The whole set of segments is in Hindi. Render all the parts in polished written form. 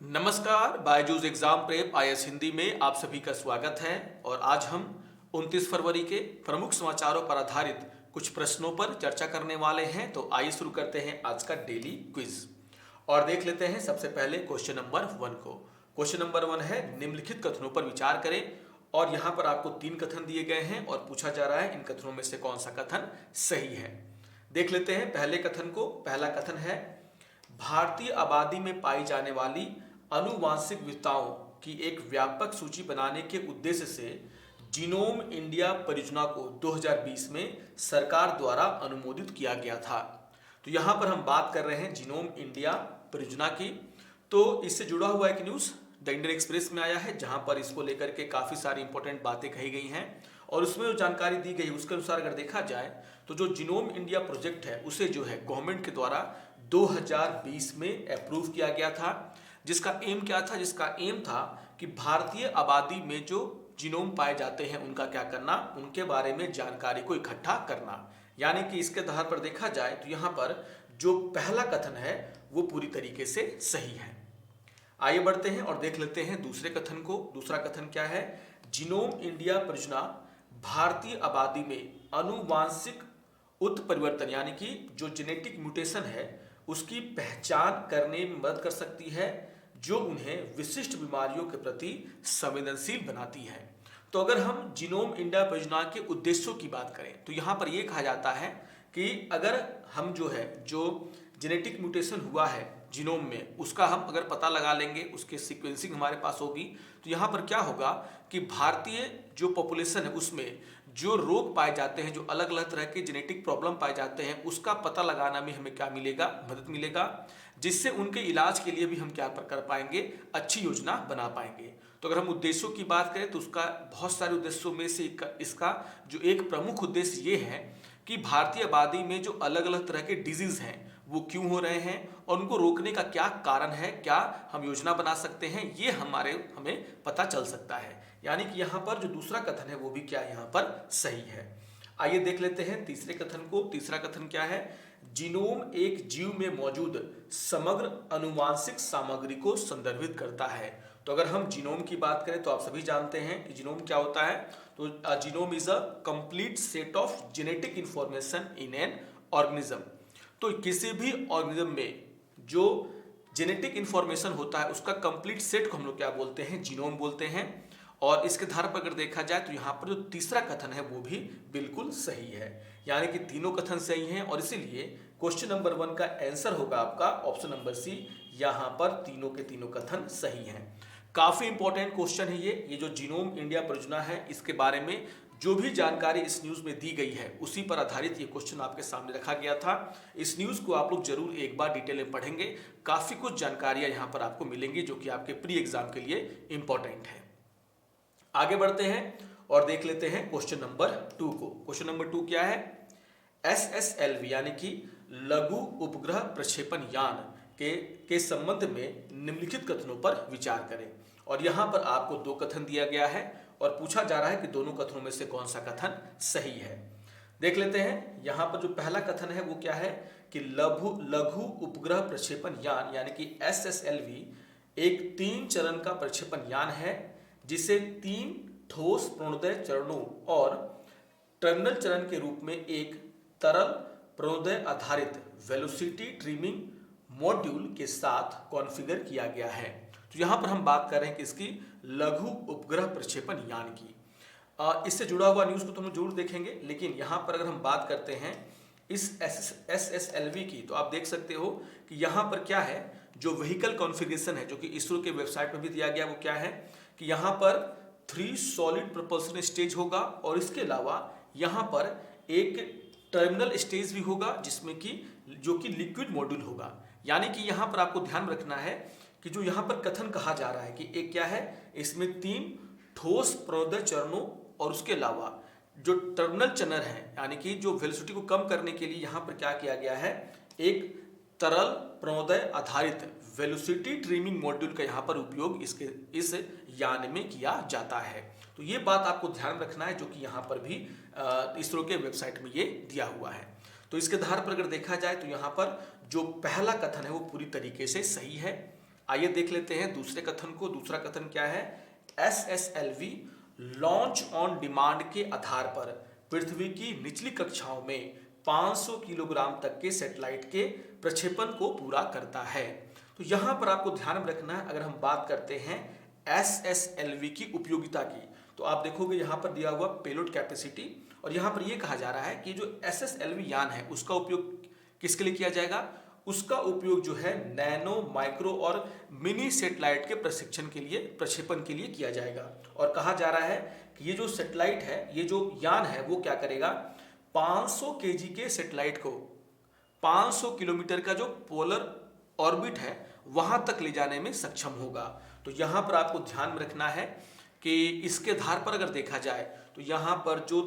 नमस्कार, Byju's exam prep IAS Hindi में आप सभी का स्वागत है। और आज हम 29 फरवरी के प्रमुख समाचारों पर आधारित कुछ प्रश्नों पर चर्चा करने वाले हैं। तो आइए शुरू करते हैं आज का डेली क्विज और देख लेते हैं सबसे पहले क्वेश्चन नंबर 1 को। क्वेश्चन नंबर 1 है, निम्नलिखित कथनों पर विचार करें। और यहाँ पर आपको 3 कथन दिए गए हैं और पूछा जा रहा है इन कथनों में से कौन सा कथन सही है। देख लेते हैं पहले कथन को। पहला कथन है, भारतीय आबादी में पाई जाने वाली आनुवांशिक विविधताओं की एक व्यापक सूची बनाने के उद्देश्य से जीनोम इंडिया परियोजना को 2020 में सरकार द्वारा अनुमोदित किया गया था। तो यहाँ पर हम बात कर रहे हैं जीनोम इंडिया परियोजना की। तो इससे जुड़ा हुआ एक न्यूज़ द इंडियन एक्सप्रेस में आया है, जहाँ पर इसको लेकर के काफ़ी सारी इंपॉर्टेंट बातें कही गई हैं और उसमें जो जानकारी दी गई उसके अनुसार अगर देखा जाए तो जो जीनोम इंडिया प्रोजेक्ट है उसे जो है गवर्नमेंट के द्वारा 2020 में अप्रूव किया गया था। जिसका एम क्या था? जिसका एम था कि भारतीय आबादी में जो जीनोम पाए जाते हैं उनका क्या करना, उनके बारे में जानकारी को इकट्ठा करना। यानी कि इसके आधार पर देखा जाए तो यहाँ पर जो पहला कथन है वो पूरी तरीके से सही है। आइए बढ़ते हैं और देख लेते हैं दूसरे कथन को। दूसरा कथन क्या है? जीनोम इंडिया परियोजना भारतीय आबादी में आनुवांशिक उत्परिवर्तन यानी कि जो जेनेटिक म्यूटेशन है उसकी पहचान करने में मदद कर सकती है, जो उन्हें विशिष्ट बीमारियों के प्रति संवेदनशील बनाती है। तो अगर हम जीनोम इंडिया परियोजना के उद्देश्यों की बात करें तो यहाँ पर यह कहा जाता है कि अगर हम जो जेनेटिक म्यूटेशन हुआ है जीनोम में उसका हम अगर पता लगा लेंगे, उसके सीक्वेंसिंग हमारे पास होगी, तो यहाँ पर क्या होगा कि भारतीय जो पॉपुलेशन है उसमें जो रोग पाए जाते हैं, जो अलग अलग तरह के जेनेटिक प्रॉब्लम पाए जाते हैं, उसका पता लगाना में हमें क्या मिलेगा? मदद मिलेगा, जिससे उनके इलाज के लिए भी हम क्या कर पाएंगे? अच्छी योजना बना पाएंगे। तो अगर हम उद्देश्यों की बात करें तो उसका बहुत सारे उद्देश्यों में से इसका जो एक प्रमुख उद्देश्य ये है कि भारतीय आबादी में जो अलग अलग तरह के डिजीज हैं वो क्यों हो रहे हैं और उनको रोकने का क्या कारण है, क्या हम योजना बना सकते हैं, ये हमें पता चल सकता है। यानी कि यहाँ पर जो दूसरा कथन है वो भी क्या यहाँ पर सही है। आइए देख लेते हैं तीसरे कथन को। तीसरा कथन क्या है? जीनोम एक जीव में मौजूद समग्र आनुवांशिक सामग्री को संदर्भित करता है। तो अगर हम जीनोम की बात करें तो आप सभी जानते हैं कि जीनोम क्या होता है। तो genome is a complete set of genetic information in an organism. तो किसी भी ऑर्गेनिज्म में जो जेनेटिक इंफॉर्मेशन होता है उसका कंप्लीट सेट को हम लोग क्या बोलते हैं? जीनोम बोलते हैं। और इसके आधार पर अगर देखा जाए तो यहाँ पर जो तीसरा कथन है वो भी बिल्कुल सही है। यानी कि तीनों कथन सही हैं और इसीलिए क्वेश्चन नंबर 1 का आंसर होगा आपका ऑप्शन नंबर सी। यहाँ पर तीनों के तीनों कथन सही हैं। काफी इंपॉर्टेंट क्वेश्चन है ये जो जीनोम इंडिया परियोजना है इसके बारे में जो भी जानकारी इस न्यूज में दी गई है उसी पर आधारित ये क्वेश्चन आपके सामने रखा गया था। इस न्यूज को आप लोग जरूर एक बार डिटेल में पढ़ेंगे। काफी कुछ जानकारियां यहाँ पर आपको मिलेंगी जो कि आपके प्री एग्जाम के लिए इंपॉर्टेंट है। आगे बढ़ते हैं और देख लेते हैं क्वेश्चन नंबर 2 को। क्वेश्चन नंबर 2 क्या है? SSLV यानी कि लघु उपग्रह प्रक्षेपण यान के संबंध में निम्नलिखित कथनों पर विचार करें। और यहां पर आपको 2 कथन दिया गया है और पूछा जा रहा है कि दोनों कथनों में से कौन सा कथन सही है। देख लेते हैं। यहां पर जो पहला कथन है वो क्या है कि लघु उपग्रह प्रक्षेपण यान यानी कि SSLV एक 3 चरण का प्रक्षेपण यान है जिसे 3 ठोस प्रणोदय चरणों और टर्मिनल चरण के रूप में एक तरल प्रणोदय आधारित वेलोसिटी ट्रिमिंग मॉड्यूल के साथ कॉन्फ़िगर किया गया है। तो यहाँ पर हम बात कर रहे हैं कि इसकी लघु उपग्रह प्रक्षेपण यान की। इससे जुड़ा हुआ न्यूज़ को तो हम जरूर देखेंगे, लेकिन यहाँ पर अगर हम बात करते हैं इस SSLV की तो आप देख सकते हो कि यहाँ पर क्या है, जो व्हीकल कॉन्फ़िगरेशन है जो कि इसरो के वेबसाइट में भी दिया गया वो क्या है कि यहाँ पर 3 सॉलिड प्रपल्सन स्टेज होगा और इसके अलावा यहाँ पर एक टर्मिनल स्टेज भी होगा जिसमें कि जो कि लिक्विड मॉड्यूल होगा। यानी कि यहाँ पर आपको ध्यान रखना है कि जो यहाँ पर कथन कहा जा रहा है कि एक क्या है, इसमें 3 ठोस प्रणोदय चरणों और उसके अलावा जो टर्मिनल चरण है यानी कि जो वेलोसिटी को कम करने के लिए यहाँ पर क्या किया गया है, एक तरल प्रणोदय आधारित वेलोसिटी ट्रिमिंग मॉड्यूल का यहाँ पर उपयोग इस यान में किया जाता है। तो ये बात आपको ध्यान रखना है जो कि यहाँ पर भी इसरो के वेबसाइट में ये दिया हुआ है। तो इसके आधार पर अगर देखा जाए तो यहाँ पर जो पहला कथन है वो पूरी तरीके से सही है। आइए देख लेते हैं दूसरे कथन को। दूसरा कथन क्या है? SSLV लॉन्च ऑन डिमांड के आधार पर पृथ्वी की निचली कक्षाओं में 500 किलोग्राम तक के सैटेलाइट के प्रक्षेपण को पूरा करता है। तो यहां पर आपको ध्यान में रखना है, अगर हम बात करते हैं SSLV की उपयोगिता की, तो आप देखोगे यहां पर दिया हुआ पेलोड कैपेसिटी, और यहां पर यह कहा जा रहा है कि जो SSLV यान है उसका उपयोग किसके लिए किया जाएगा? उसका उपयोग जो है नैनो, माइक्रो और मिनी सैटेलाइट के प्रशिक्षण के लिए, प्रक्षेपण के लिए किया जाएगा। और कहा जा रहा है कि ये जो सैटेलाइट है, ये जो यान है, वो क्या करेगा? 500 केजी के सैटेलाइट को 500 किलोमीटर का जो पोलर ऑर्बिट है वहां तक ले जाने में सक्षम होगा। तो यहां पर आपको ध्यान में रखना है कि इसके आधार पर अगर देखा जाए तो यहां पर जो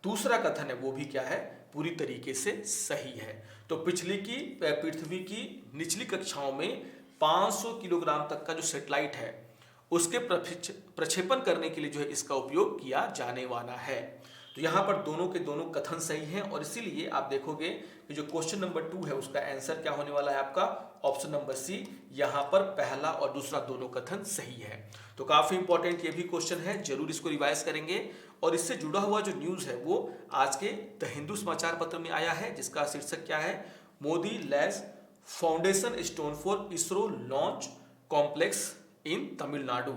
दूसरा कथन है वो भी क्या है? पूरी तरीके से सही है। तो पृथ्वी की निचली कक्षाओं में 500 किलोग्राम तक का जो सैटेलाइट है उसके प्रक्षेपण करने के लिए जो है इसका उपयोग किया जाने वाला है। तो यहां पर दोनों के दोनों कथन सही हैं, और इसीलिए आप देखोगे कि जो क्वेश्चन नंबर 2 है उसका आंसर क्या होने वाला है आपका? Option number C. यहां पर पहला और दूसरा दोनों कथन सही है। तो काफी इंपॉर्टेंट ये भी क्वेश्चन है, जरूर इसको रिवाइज करेंगे। और इससे जुड़ा हुआ जो न्यूज है वो आज के द हिंदू समाचार पत्र में आया है, जिसका शीर्षक क्या है? Modi lays foundation stone for ISRO launch complex in Tamil Nadu.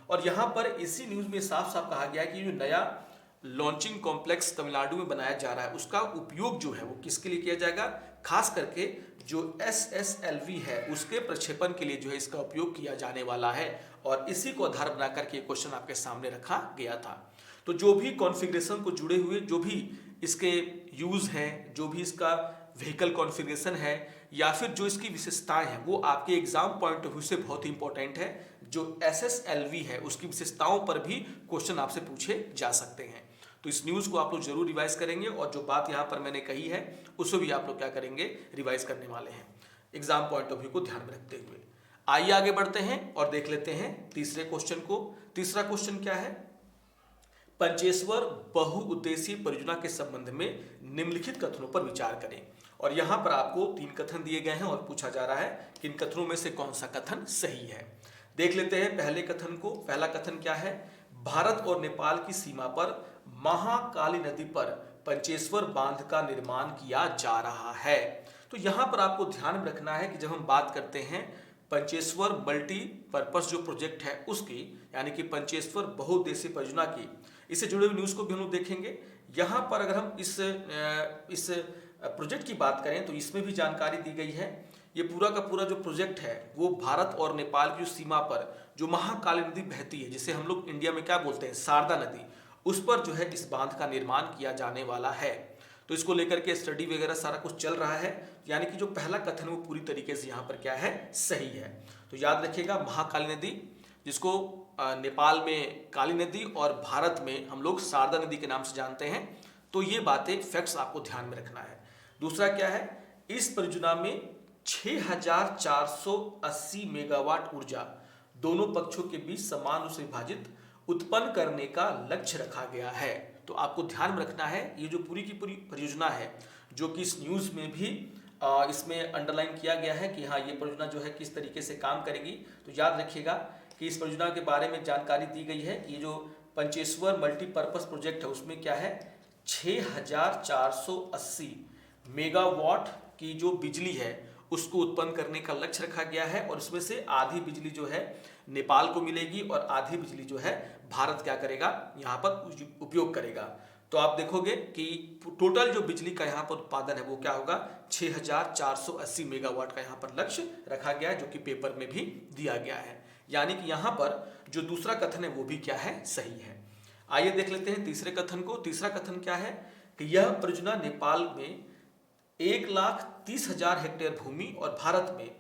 और यहां पर इसी न्यूज में साफ साफ कहा गया है कि जो नया लॉन्चिंग कॉम्प्लेक्स तमिलनाडु में बनाया जा रहा है उसका उपयोग जो है वो किसके लिए किया जाएगा? खास करके जो SSLV है उसके प्रक्षेपण के लिए जो है इसका उपयोग किया जाने वाला है। और इसी को आधार बना करके क्वेश्चन आपके सामने रखा गया था। तो जो भी कॉन्फ़िगरेशन को जुड़े हुए जो भी इसके यूज हैं, जो भी इसका व्हीकल कॉन्फ़िगरेशन है या फिर जो इसकी विशेषताएं हैं, वो आपके एग्जाम पॉइंट ऑफ व्यू से बहुत ही इंपॉर्टेंट है। जो SSLV है उसकी विशेषताओं पर भी क्वेश्चन आपसे पूछे जा सकते हैं। तो इस न्यूज को आप लोग जरूर रिवाइज करेंगे, और जो बात यहाँ पर मैंने कही है उसको भी आप लोग क्या करेंगे? रिवाइज करने वाले हैं एग्जाम पॉइंट ऑफ व्यू को ध्यान में रखते हुए। आइए आगे बढ़ते हैं और देख लेते हैं तीसरे क्वेश्चन को। तीसरा क्वेश्चन क्या है? पंचेश्वर बहुउद्देशीय परियोजना के संबंध में निम्नलिखित कथनों पर विचार करें। और यहां पर आपको 3 कथन दिए गए हैं और पूछा जा रहा है कि इन कथनों में से कौन सा कथन सही है। देख लेते हैं पहले कथन को। पहला कथन क्या है? भारत और नेपाल की सीमा पर महाकाली नदी पर पंचेश्वर बांध का निर्माण किया जा रहा है। तो यहां पर आपको ध्यान में रखना है कि जब हम बात करते हैं पंचेश्वर मल्टीपर्पस जो प्रोजेक्ट है उसकी, यानी कि पंचेश्वर बहुउद्देशीय परियोजना की, इससे जुड़े हुए न्यूज को भी हम लोग देखेंगे। यहां पर अगर हम इस प्रोजेक्ट की बात करें तो इसमें भी जानकारी दी गई है। ये पूरा का पूरा जो प्रोजेक्ट है वो भारत और नेपाल की सीमा पर जो महाकाली नदी बहती है, जिसे हम लोग इंडिया में क्या बोलते हैं? शारदा नदी, उस पर जो है इस बांध का निर्माण किया जाने वाला है। तो इसको लेकर के स्टडी वगैरह सारा कुछ चल रहा है, यानी कि जो पहला कथन वो पूरी तरीके से यहाँ पर क्या है? सही है। तो याद रखिएगा महाकाली नदी, जिसको नेपाल में काली नदी और भारत में हम लोग शारदा नदी के नाम से जानते हैं। तो ये बातें, फैक्ट्स आपको ध्यान में रखना है। दूसरा क्या है? इस परियोजना में 6480 मेगावाट ऊर्जा दोनों पक्षों के बीच समान रूप से विभाजित उत्पन्न करने का लक्ष्य रखा गया है। तो आपको ध्यान में रखना है ये जो पूरी की पूरी परियोजना है, जो कि इस न्यूज में भी इसमें अंडरलाइन किया गया है कि हाँ ये परियोजना जो है किस तरीके से काम करेगी। तो याद रखिएगा कि इस परियोजना के बारे में जानकारी दी गई है। ये जो पंचेश्वर मल्टीपर्पस प्रोजेक्ट है उसमें क्या है? 6480 मेगावाट की जो बिजली है उसको उत्पन्न करने का लक्ष्य रखा गया है, और इसमें से आधी बिजली जो है नेपाल को मिलेगी और आधी बिजली जो है भारत क्या करेगा? यहाँ पर उपयोग करेगा। तो आप देखोगे कि टोटल जो बिजली का यहाँ पर उत्पादन है वो क्या होगा? 6480 मेगावाट का यहाँ पर लक्ष्य रखा गया है, जो कि पेपर में भी दिया गया है। यानी कि यहाँ पर जो दूसरा कथन है वो भी क्या है? सही है। आइए देख लेते हैं तीसरे कथन को। तीसरा कथन क्या है? कि यह परियोजना नेपाल में 1,30,000 हेक्टेयर भूमि और भारत में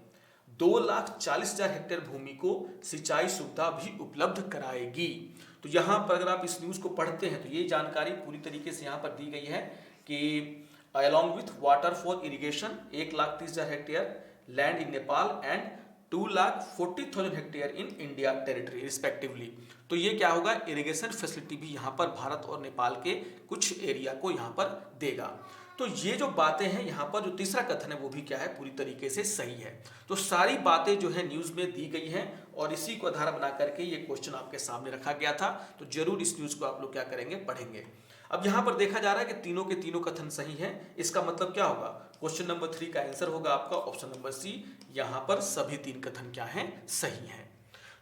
2,40,000 हेक्टेयर भूमि को सिंचाई सुविधा भी उपलब्ध कराएगी। तो यहाँ पर अगर आप इस न्यूज को पढ़ते हैं तो ये जानकारी पूरी तरीके से यहाँ पर दी गई है कि along with water for irrigation 1,30,000 hectare land in Nepal and 2,40,000 hectare in India territory respectively. तो ये क्या होगा? इरिगेशन फैसिलिटी भी यहाँ पर भारत और नेपाल के कुछ एरिया को यहाँ पर देगा। तो ये जो बातें हैं यहाँ पर, जो तीसरा कथन है वो भी क्या है, पूरी तरीके से सही है। तो सारी बातें जो है न्यूज में दी गई हैं और इसी को आधार बना करके ये क्वेश्चन आपके सामने रखा गया था। तो जरूर इस न्यूज को आप लोग क्या करेंगे, पढ़ेंगे। अब यहाँ पर देखा जा रहा है कि तीनों के तीनों कथन सही हैं। इसका मतलब क्या होगा, क्वेश्चन नंबर 3 का आंसर होगा आपका ऑप्शन नंबर सी। यहाँ पर सभी 3 कथन क्या हैं, सही हैं।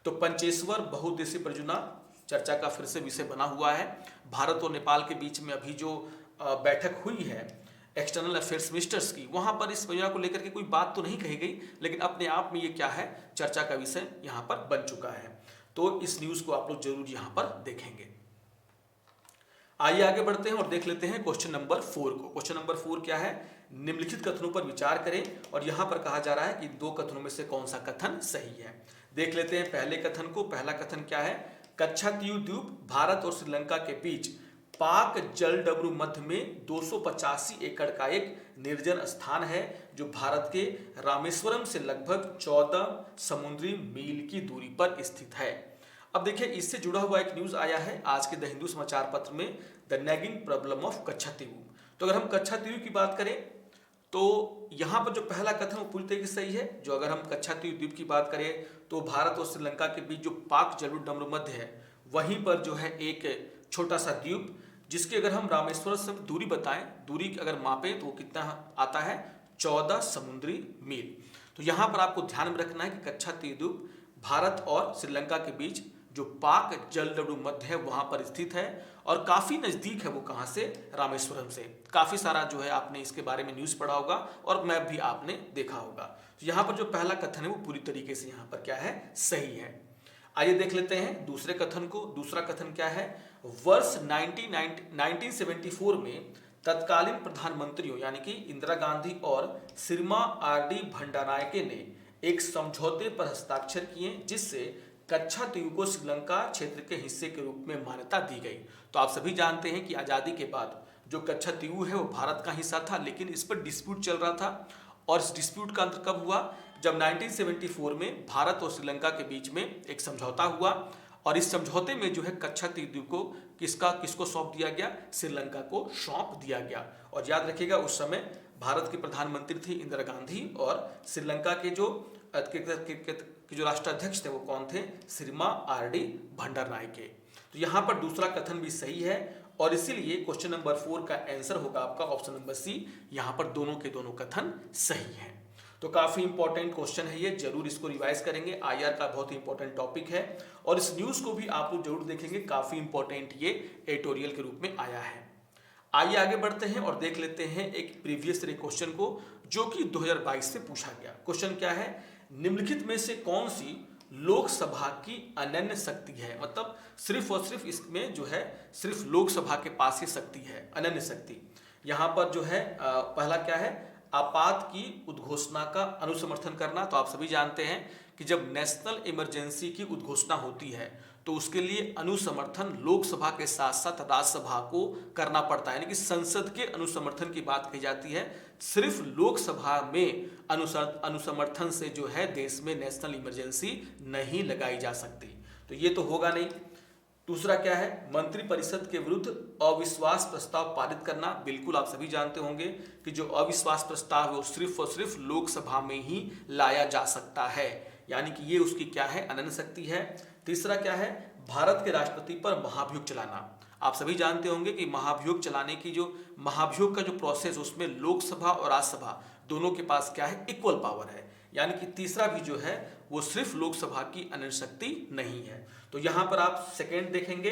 तो पंचेश्वर बहुउद्देशीय परियोजना चर्चा का फिर से विषय बना हुआ है। भारत और नेपाल के बीच में अभी जो बैठक हुई है एक्सटर्नल अफेयर्स मिनिस्टर्स की, वहां पर इस परियोजना को लेकर के कोई बात तो नहीं कही गई, लेकिन अपने आप में ये क्या है, चर्चा का विषय यहां पर बन चुका है। तो इस न्यूज को आप लोग जरूर यहां पर देखेंगे। आइए आगे बढ़ते हैं और देख लेते हैं क्वेश्चन नंबर 4 को। क्वेश्चन नंबर 4 क्या है, निम्नलिखित कथनों पर विचार करें। और यहां पर कहा जा रहा है कि 2 कथनों में से कौन सा कथन सही है। देख लेते हैं पहले कथन को। पहला कथन क्या है, कच्छातीव द्वीप भारत और श्रीलंका के बीच पाक जलडमरू मध्य में 285 एकड़ का एक निर्जन स्थान है, जो भारत के रामेश्वरम से लगभग 14 समुद्री मील की दूरी पर स्थित है। अब देखिए, इससे जुड़ा हुआ एक न्यूज आया है आज के द हिंदू समाचार पत्र में, द नैगिंग प्रॉब्लम ऑफ कच्छातीव। तो अगर हम कच्छातीव की बात करें तो यहाँ पर जो पहला कथन वो पूरी तरीके से सही है। जो अगर हम कच्छातीव द्वीप की बात करें तो भारत और श्रीलंका के बीच जो पाक जलडमरू मध्य है, वहीं पर जो है एक छोटा सा द्वीप, जिसकी अगर हम रामेश्वर से दूरी बताएं, दूरी अगर मापें तो वो कितना आता है, 14 समुद्री मील। तो यहाँ पर आपको ध्यान में रखना है कि कच्छातीव द्वीप भारत और श्रीलंका के बीच जो पाक जलडमरू मध्य है वहां पर स्थित है और काफी नजदीक है वो, कहां से, रामेश्वरम से। काफी सारा जो है आपने इसके बारे में न्यूज पढ़ा होगा और मैप भी आपने देखा होगा। तो यहाँ पर जो पहला कथन है वो पूरी तरीके से यहाँ पर क्या है, सही है। आइए देख लेते हैं दूसरे कथन को। दूसरा कथन क्या है, वर्ष 1974 में तत्कालीन प्रधानमंत्रियों यानी कि इंदिरा गांधी और श्रीमान आर.डी. भंडारनायके ने एक समझौते पर हस्ताक्षर किए, जिससे कच्छातीव को श्रीलंका क्षेत्र के हिस्से के रूप में मान्यता दी गई। तो आप सभी जानते हैं कि आजादी के बाद जो कच्छातीव है वो भारत का हिस्सा था, लेकिन इस पर डिस्प्यूट चल रहा था। और इस डिस्प्यूट का अंत कब हुआ, जब 1974 में भारत और श्रीलंका के बीच में एक समझौता हुआ और इस समझौते में जो है कच्छातीव द्वीप को किसको सौंप दिया गया, श्रीलंका को सौंप दिया गया। और याद रखिएगा उस समय भारत के प्रधानमंत्री थी इंदिरा गांधी और श्रीलंका के जो राष्ट्राध्यक्ष थे वो कौन थे, श्रीमान आर.डी. भंडारनायके। तो यहाँ पर दूसरा कथन भी सही है और इसीलिए क्वेश्चन नंबर 4 का आंसर होगा आपका ऑप्शन नंबर सी। यहाँ पर दोनों के दोनों कथन सही हैं। तो काफी इंपॉर्टेंट क्वेश्चन है ये, जरूर इसको रिवाइज करेंगे। आईआर का बहुत ही इंपॉर्टेंट टॉपिक है और इस न्यूज को भी आप लोग जरूर देखेंगे, काफी इंपॉर्टेंट ये एडिटोरियल के रूप में आया है। आइए आगे बढ़ते हैं और देख लेते हैं एक प्रीवियस ईयर क्वेश्चन को, जो कि 2022 से पूछा गया। क्वेश्चन क्या है, निम्नलिखित में से कौन सी लोकसभा की अनन्य शक्ति है। मतलब सिर्फ और सिर्फ इसमें जो है सिर्फ लोकसभा के पास ही शक्ति है, अनन्य शक्ति। यहाँ पर जो है पहला क्या है, आपात की उद्घोषणा का अनुसमर्थन करना। तो आप सभी जानते हैं कि जब नेशनल इमरजेंसी की उद्घोषणा होती है तो उसके लिए अनुसमर्थन लोकसभा के साथ साथ राज्यसभा को करना पड़ता है, यानी कि संसद के अनुसमर्थन की बात कही जाती है। सिर्फ लोकसभा में अनुसमर्थन से जो है देश में नेशनल इमरजेंसी नहीं लगाई जा सकती। तो ये तो होगा नहीं। दूसरा क्या है, मंत्रिपरिषद के विरुद्ध अविश्वास प्रस्ताव पारित करना। बिल्कुल आप सभी जानते होंगे कि जो अविश्वास प्रस्ताव है वो सिर्फ और सिर्फ लोकसभा में ही लाया जा सकता है, यानी कि ये उसकी क्या है, अनन्य शक्ति है। तीसरा क्या है, भारत के राष्ट्रपति पर महाभियोग चलाना। आप सभी जानते होंगे कि महाभियोग चलाने की महाभियोग का जो प्रोसेस, उसमें लोकसभा और राज्यसभा दोनों के पास क्या है, इक्वल पावर है। यानी कि तीसरा भी जो है वो सिर्फ लोकसभा की अनन्य शक्ति नहीं है। तो यहाँ पर आप सेकेंड देखेंगे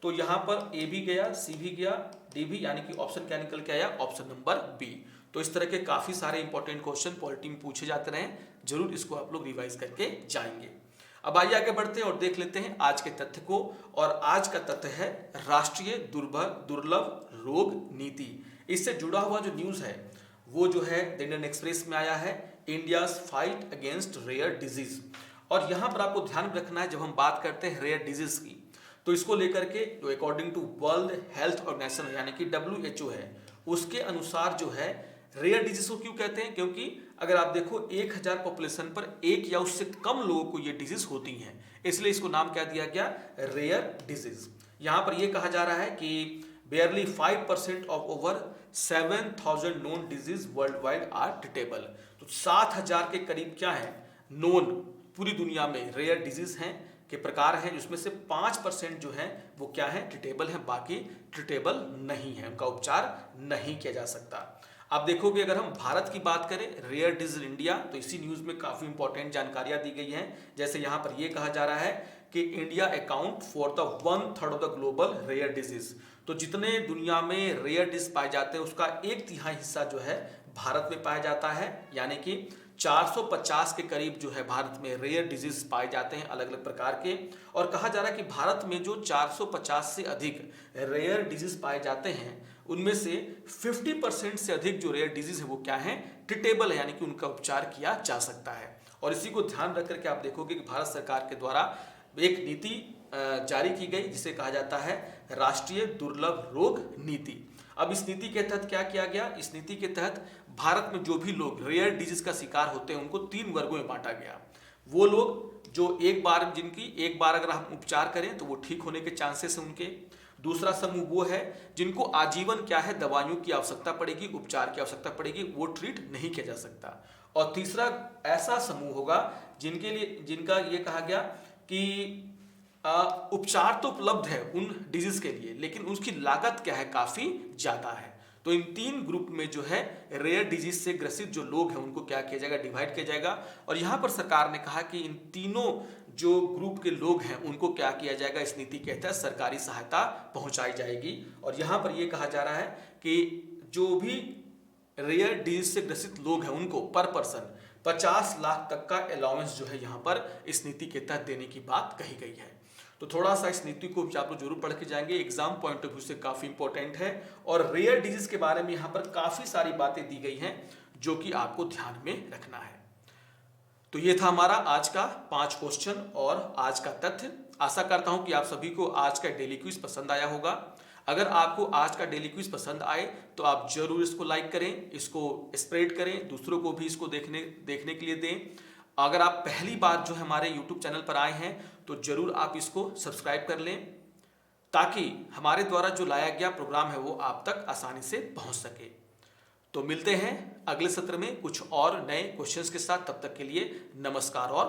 तो यहाँ पर ए भी गया, सी भी गया, डी भी, यानी कि ऑप्शन क्या निकल के आया, ऑप्शन नंबर बी। तो इस तरह के काफी सारे इंपॉर्टेंट क्वेश्चन पॉलिटी में पूछे जाते रहे, जरूर इसको आप लोग रिवाइज करके जाएंगे। अब आइए आगे बढ़ते हैं और देख लेते हैं आज के तथ्य को। और आज का तथ्य है राष्ट्रीय दुर्लभ रोग नीति। इससे जुड़ा हुआ जो न्यूज है वो जो है द इंडियन एक्सप्रेस में आया है, India's fight against rare disease. और यहाँ पर आपको ध्यान रखना है, जब हम बात करते हैं रेयर डिजीज की, तो इसको लेकर के जो according to World Health Organization यानी कि WHO है, उसके अनुसार जो है रेयर डिजीज को क्यों कहते हैं, क्योंकि अगर आप देखो 1000 पॉपुलेशन पर एक या उससे कम लोगों को ये डिजीज होती हैं, इसलिए इसको नाम क्या दिया गया, रेयर डिजीज। यहाँ पर यह कहा जा रहा है कि barely 5% of over 7,000 known disease worldwide are treatable। तो 7,000 के करीब क्या है नोन पूरी दुनिया में रेयर डिजीज हैं के प्रकार हैं, जिसमें से 5% जो है वो क्या है ट्रीटेबल है, बाकी ट्रीटेबल नहीं है, उनका उपचार नहीं किया जा सकता। आप देखोगे अगर हम भारत की बात करें रेयर डिजीज इंडिया, तो इसी न्यूज में काफी इंपॉर्टेंट जानकारियां दी गई हैं। जैसे यहां पर यह कहा जा रहा है कि India account for the 1/3 of the global rare disease. तो जितने दुनिया में रेयर डिजीज पाए जाते हैं उसका 1/3 हिस्सा जो है भारत में पाया जाता है, यानी कि 450 के करीब जो है भारत में रेयर डिजीज पाए जाते हैं अलग अलग प्रकार के। और कहा जा रहा है कि भारत में जो 450 से अधिक रेयर डिजीज पाए जाते हैं उनमें से 50% से अधिक जो रेयर डिजीज है वो क्या है ट्रीटेबल है, यानी कि उनका उपचार किया जा सकता है। और इसी को ध्यान रख करके आप देखोगे कि भारत सरकार के द्वारा एक नीति जारी की गई जिसे कहा जाता है राष्ट्रीय दुर्लभ रोग नीति। अब इस नीति के तहत क्या किया गया, इस नीति के तहत भारत में जो भी लोग रेयर डिजीज का शिकार होते हैं उनको 3 वर्गों में बांटा गया। वो लोग जो जिनकी एक बार अगर हम उपचार करें तो वो ठीक होने के चांसेस हैं उनके। दूसरा समूह वो है जिनको आजीवन क्या है दवाइयों की आवश्यकता पड़ेगी, उपचार की आवश्यकता पड़ेगी, वो ट्रीट नहीं किया जा सकता। और तीसरा ऐसा समूह होगा जिनका ये कहा गया कि उपचार तो उपलब्ध है उन डिजीज के लिए, लेकिन उसकी लागत क्या है काफी ज्यादा है। तो इन 3 ग्रुप में जो है रेयर डिजीज से ग्रसित जो लोग हैं उनको क्या किया जाएगा डिवाइड किया जाएगा। और यहां पर सरकार ने कहा कि इन तीनों जो ग्रुप के लोग हैं उनको क्या किया जाएगा इस नीति के तहत सरकारी सहायता पहुंचाई जाएगी। और यहां पर यह कहा जा रहा है कि जो भी रेयर डिजीज से ग्रसित लोग हैं उनको पर पर्सन 50 लाख तक का अलाउंस जो है यहां पर इस नीति के तहत देने की बात कही गई है। तो थोड़ा सा इस नीति को आप लोग जरूर पढ़ के जाएंगे, एग्जाम पॉइंट ऑफ व्यू से काफी इंपॉर्टेंट है। और रेयर डिजीज के बारे में यहां पर काफी सारी बातें दी गई हैं जो कि आपको ध्यान में रखना है। तो ये था हमारा आज का 5 क्वेश्चन और आज का तथ्य। आशा करता हूं कि आप सभी को आज का डेली क्विज पसंद आया होगा। अगर आपको आज का डेली क्विज पसंद आए तो आप जरूर इसको लाइक करें, इसको स्प्रेड करें, दूसरों को भी इसको देखने के लिए दें। अगर आप पहली बार जो हमारे YouTube चैनल पर आए हैं तो जरूर आप इसको सब्सक्राइब कर लें ताकि हमारे द्वारा जो लाया गया प्रोग्राम है वो आप तक आसानी से पहुंच सके। तो मिलते हैं अगले सत्र में कुछ और नए क्वेश्चंस के साथ, तब तक के लिए नमस्कार और